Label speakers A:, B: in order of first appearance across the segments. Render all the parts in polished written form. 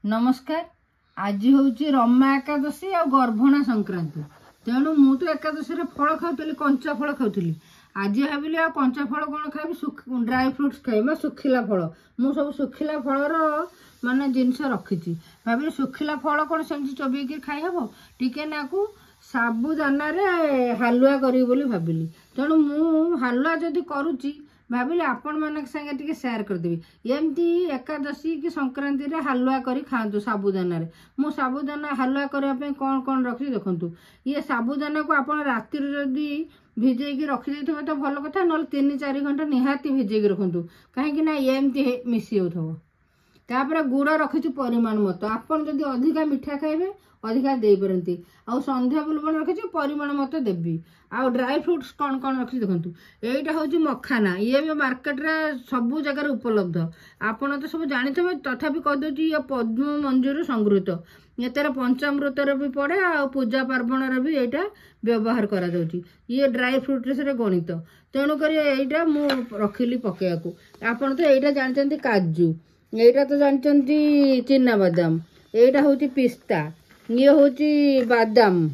A: नमस्कार। आज हूँ रमा एकादशी आ गर्भणा संक्रांति। तेणु मु तो एकादशी फल खाऊली, कंचा फल खाऊली। आज भाविली आ कंचा फल कौन खाई, ड्राई फ्रुट्स खाई, सुखिला फल। मु सब सुखिला फलर माने जिनस रखी। भाविली सुखिला फल कौन सेमती चोबेक खाई हम, टिके नाकू साबुदाना हालुआ करी बोली भाविली। तेणु मु हालुआ जदि करुच्ची भाविली आपण मान संगे टिके शेयर करदेवी। एमती एकादशी कि संक्रांति रे हालुआ करी खातु साबुदाना रे। मु साबुदाना हालुआ करने कौन कौन रखी देखु। ये साबुदाना को आप राति जदि भिजेकी रखी तो भल कथा, ना 3-4 घंटा निहाती भिजेकी रखु कहीं एमती मिसी होपर। गुड़ रखी परिमाण मत, आपन जदि अधिका मिठा खाइबे अधिका दे पारती। आ संध्या बुलबुल रखी परिमाण मत देवी। आ ड्राई फ्रुट्स कौन कौन रखी देखु। यहीटा हूँ मखाना, ये भी मार्केट रे सबू जगार उपलब्ध। आपड़ तो सब जानी थे, तथापि कहीदे ये पद्म मंजूर संगृत। ये पंचामृत भी पड़े, आ पूजा पार्वण भी यहाँ व्यवहार करा ये ड्राई फ्रुट रे गणित। तेणुक यहाँ मु रखिली पकेयाकू। आपड़ तो यहाँ जानते काजू, यहाँ तो जानते चिना बादाम, यहाँ हूँ पिस्ता, ये हूँ बादाम,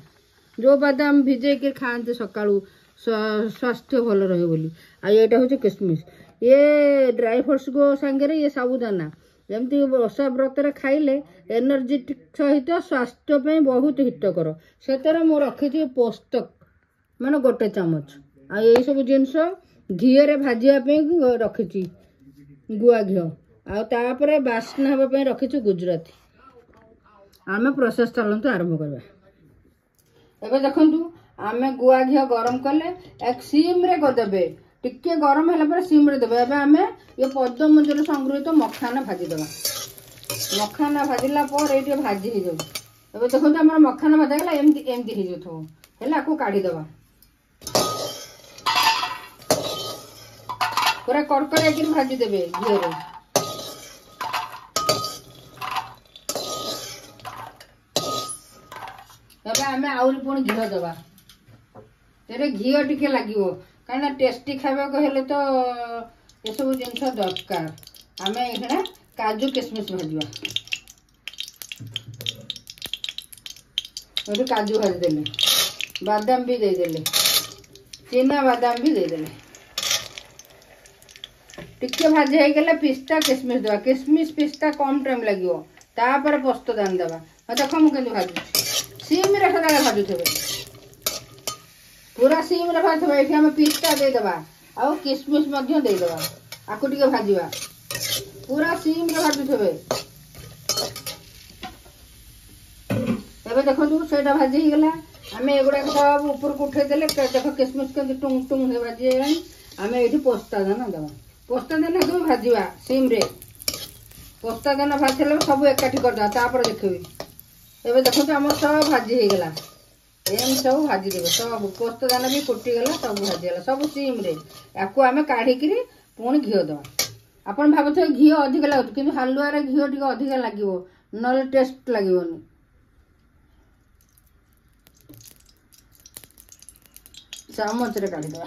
A: जो बादाम भिजे के खाते सकाळू स्वास्थ्य भल रहे बोली। आटा हूँ किशमिश। ये ड्राई फ्रुट्स को सांगे ये साबुदाना एमती ओषा व्रत खाइले एनर्जेटिक सहित स्वास्थ्य पे बहुत हितकर। से रखी पोस्तक मान गोटे चामच। आई सब जिनस घीरे भाजापी रखी गुआ घी। आपर बास्ना हाँपाई रखी गुजराती। आम प्रोसेस चलतु आरंभ करवा। एवं देखु आम गुआ घी गरम कले एक सीम रे करदे, टिके गरम है सीम रे देवे। एवं आम ये पद्म मंजूर संगृहित मखाना भाजीदेवा। मखाना भाजिला ये भाजी हो जाए। देखो आम मखाना भाजागला एमती एमती हो जाए, काढ़ीदेवा पूरा कड़कड़िया भाजीदेवे घी। आम आउरी पुणी घी दबा, घी टिके लगे कहीं टेस्टी खावा हेले तो ये सब जिनस दरकार। आम ये काजू किशमिश भाजवा, काजू भाजीदेले, बादाम भी देदेले, चिना बादाम भी देदेले। टिके भाजी हो गले पिस्ता किशमिश देवा। किशमिश पिस्ता कम टाइम लगे, तापर पोस्तदाना देवा। देख मुझे भाजू सीम रे सदा भाजुथे, पूरा सीम रे भाजुथे। ये आम पिस्ता देदेवा आ किशमिश देदेवा। आपको टिके भाजवा पूरा सीम रे भाजुथे। एबे देखो से भाजी हो गला। आम एगुड़ा सब ऊपर को उठेदेले। देख किशमिश के टुंग टुंग भाजी आम ये पोस्तादाना देवा। पोस्तादाना को भाजवा सीम रे। पोस्तादाना भाजला सब एकाठी करदे। देखिए एवं देखो आम सब भाजी हो गला। एम सब भाजी देवे, सब पोस्तदाना भी फुटीगला, सब भाजीगला, सब सीम रे। या आम काढ़िकी पुणी घी दवा। आप भावुथे घी अधिक लगे कि हालुआ घी टे अधिक लगे, ना टेस्ट लगे। चामच रे काढ़ीदेवा।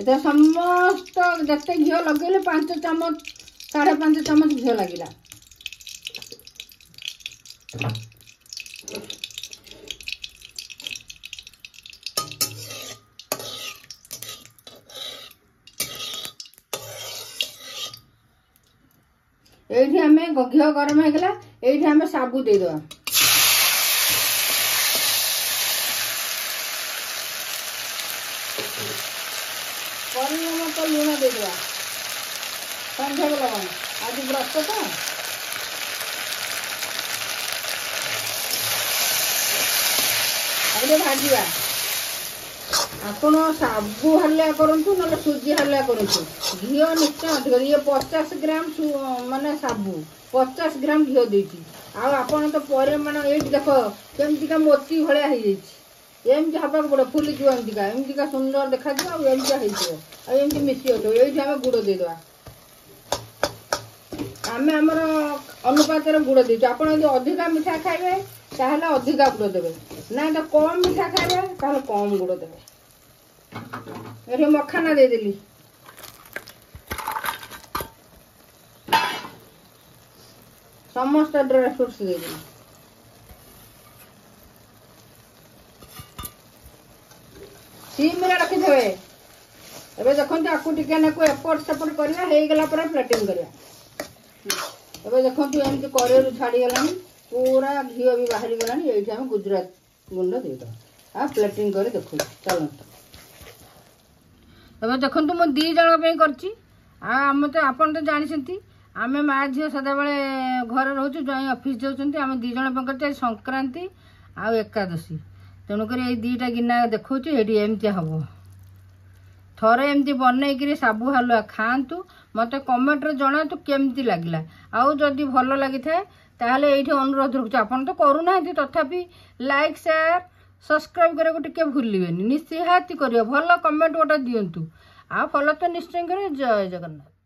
A: ये समस्त जिते घी लगे 5 चामच 5.5 चामच घी लगे। ये आम घी गरम होगा, ये आम साबु देदेवा। परिमाण तो लुण देदेवा, संध्या लवण। आज व्रत तो भाजवा। आपण साबु हालिया करूँ ना सुजी हालिया करूँ, घी निश्चय अधिक। ये 50 ग्राम माने साबु 50 ग्राम घी देती। आपण तो परिमाण ये देख केमती मोती भाया होमती हाँ पड़े फुली एमती सुंदर देखा एमती मिसी हो। ये आम गुड़ देदेवा। आम आमर अनुपात गुड़ देचु। आप अधिका मिठा खाइबे ताहले अधिका गुड़ देवे, ना तो कम मिठा खाइबे ताहले कम गुड़ देवे। ये मखाना देदेली। समस्त ड्राई फ्रूट्स देदेली सिम रे रखिथे एबे देखो आपको टिके नाकु एपट सेपट करला हे गला पर प्लेटिंग करिया एबे देखो एमती करेरु छाड़ी गलानी पूरा घी भी बाहरी गलानी एठी हम गुजरात गुंड दे दो आ प्लेटिंग करे देखो चलो एबे देखो मो दी जण पे करची आ हम तो आपन तो जानि छथि आमे माँ झील सदा बेले घर रोचु ज्वाई ऑफिस जाउछन्ति आमे दी जण पे करते संक्रांति आ एकादशी तेणुक ये दीटा गिना देखा ये एमती हम थरे एमती बनईकि साबु हलुआ खातु मत कमेंट रे जनातु केमती लगिला आउ जदि भल लगी थाए ताहले एठी अनुरोध रखुछु आपन तो करू ना तथापि लाइक शेयर सब्सक्राइब करे को टिके भूलिबेनी निश्चित करियो भल कमेंट गोटा दियंतु आ फॉलो तो निश्चय करे जय जगन्नाथ।